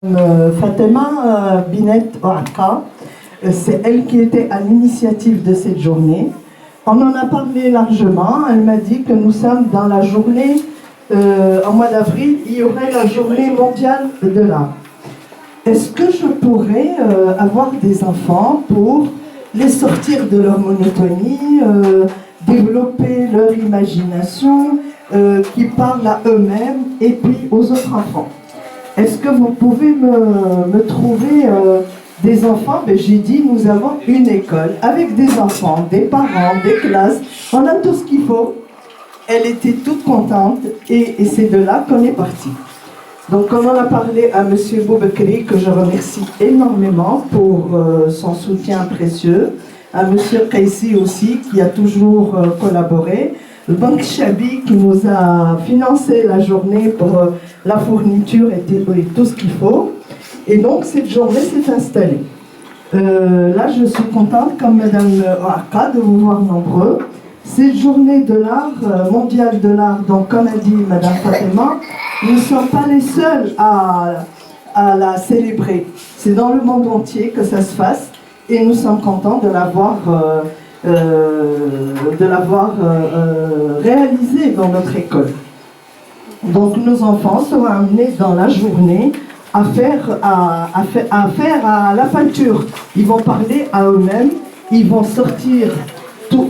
Fatema Binet Ouaka, c'est elle qui était à l'initiative de cette journée. On en a parlé largement. Elle m'a dit que nous sommes dans la journée, en mois d'avril, il y aurait la journée mondiale de l'art. Est-ce que je pourrais avoir des enfants pour les sortir de leur monotonie, développer leur imagination, qui parlent à eux-mêmes et puis aux autres enfants? Est-ce que vous pouvez me trouver des enfants? J'ai dit, nous avons une école avec des enfants, des parents, des classes. On a tout ce qu'il faut. Elle était toute contente et c'est de là qu'on est parti. Donc on en a parlé à M. Boubekri, que je remercie énormément pour son soutien précieux. À M. Kaissi aussi, qui a toujours collaboré. Le Banque Chabi qui nous a financé la journée pour la fourniture et tout ce qu'il faut. Et donc cette journée s'est installée. Là je suis contente, comme Madame Ouaka, de vous voir nombreux. Cette journée de l'art, mondiale de l'art, donc comme a dit Madame Fatema, nous ne sommes pas les seuls à la célébrer. C'est dans le monde entier que ça se fasse et nous sommes contents de l'avoir réalisé dans notre école. Donc nos enfants seront amenés dans la journée à faire à la peinture. Ils vont parler à eux-mêmes, ils vont sortir,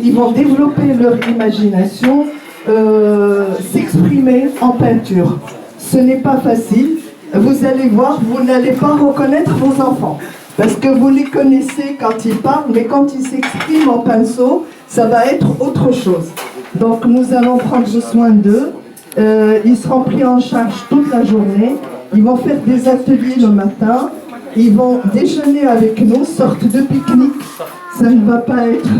ils vont développer leur imagination, s'exprimer en peinture. Ce n'est pas facile. Vous allez voir, vous n'allez pas reconnaître vos enfants. Parce que vous les connaissez quand ils parlent, mais quand ils s'expriment en pinceau, ça va être autre chose. Donc nous allons prendre soin d'eux. Ils seront pris en charge toute la journée. Ils vont faire des ateliers le matin. Ils vont déjeuner avec nous, sorte de pique-nique. Ça ne va pas être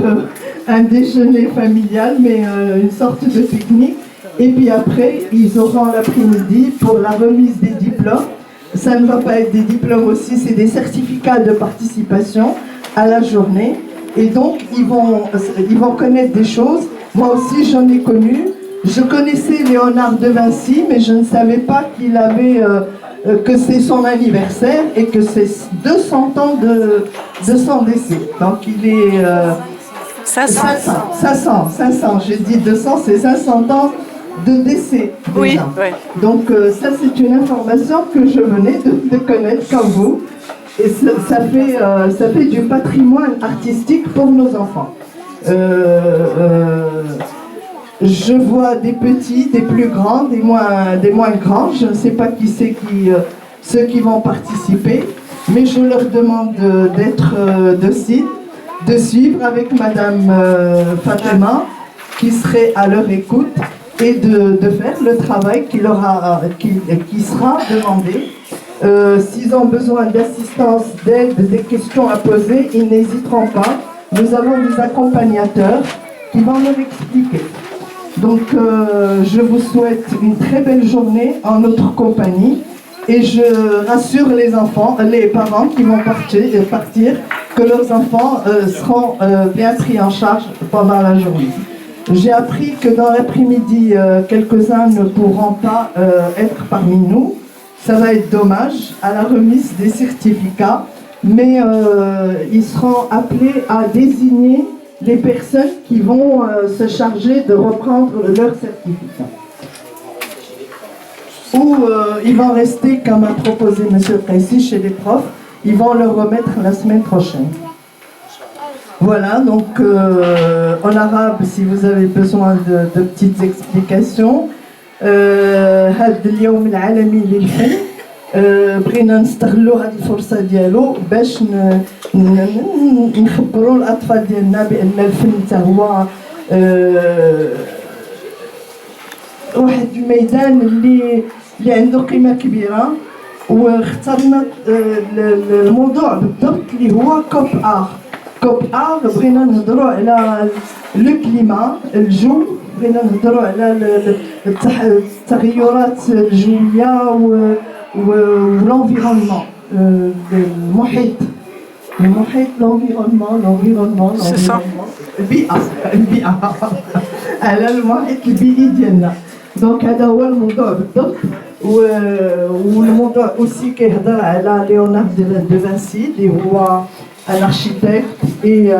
un déjeuner familial, mais une sorte de pique-nique. Et puis après, ils auront l'après-midi pour la remise des diplômes. Ça ne va pas être des diplômes aussi, c'est des certificats de participation à la journée. Et donc, ils vont connaître des choses. Moi aussi, j'en ai connu. Je connaissais Léonard de Vinci, mais je ne savais pas qu'il avait, que c'est son anniversaire et que c'est 200 ans de son décès. Donc, il est... 500, j'ai dit 200, c'est 500 ans de décès déjà. Oui, oui. Donc ça c'est une information que je venais de connaître comme vous. Et ça fait du patrimoine artistique pour nos enfants. Je vois des petits, des plus grands, des moins grands. Je ne sais pas qui c'est ceux qui vont participer. Mais je leur demande d'être dociles, de suivre avec Madame Fatema, qui serait à leur écoute, et de faire le travail qui sera demandé. S'ils ont besoin d'assistance, d'aide, des questions à poser, ils n'hésiteront pas. Nous avons des accompagnateurs qui vont leur expliquer. Donc je vous souhaite une très belle journée en notre compagnie et je rassure les enfants, les parents qui vont partir que leurs enfants seront bien pris en charge pendant la journée. J'ai appris que dans l'après-midi, quelques-uns ne pourront pas être parmi nous. Ça va être dommage à la remise des certificats, mais ils seront appelés à désigner les personnes qui vont se charger de reprendre leur certificat. Ou ils vont rester, comme a proposé M. Kaissi, chez les profs, ils vont le remettre la semaine prochaine. Voilà, donc en arabe, si vous avez besoin de petites explications, هذا اليوم العالمي للفن بغينا نستغلوا هذه الفرصة ديالو باش نخبروا الأطفال ديالنا بأن الفن حتى هو واحد الميدان اللي عنده قيمة كبيرة. واخترنا الموضوع بالضبط اللي هو كوب آر. كوب آر بغينا نهضروا على لو كليما، الجو، بغينا نهضروا على التغيرات الجوية والانفيرونمون، المحيط، l'environnement البيئة على المحيط البيئي ديالنا. دونك هذا هو الموضوع بالضبط. والموضوع aussi كيهضر على ليوناردو دو فانسي اللي هو un architecte et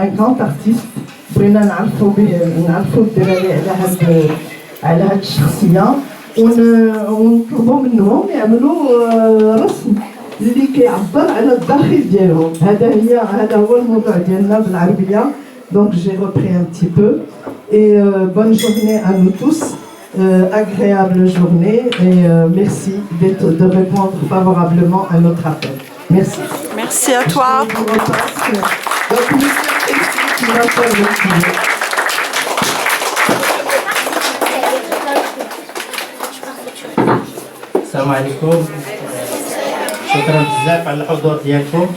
un grand artiste. بغينا نعرفوا الدراري على هاد الشخصيه ونطلبوا منهم يعملوا رسم اللي كيعبر على الداخل ديالهم. هذا هو الموضوع ديالنا بالعربيه. Donc j'ai repris un petit peu et bonne journée à nous tous, agréable journée et merci de répondre favorablement à notre appel. Merci. Merci à toi. السلام عليكم. شكرا بزاف على الحضور ديالكم.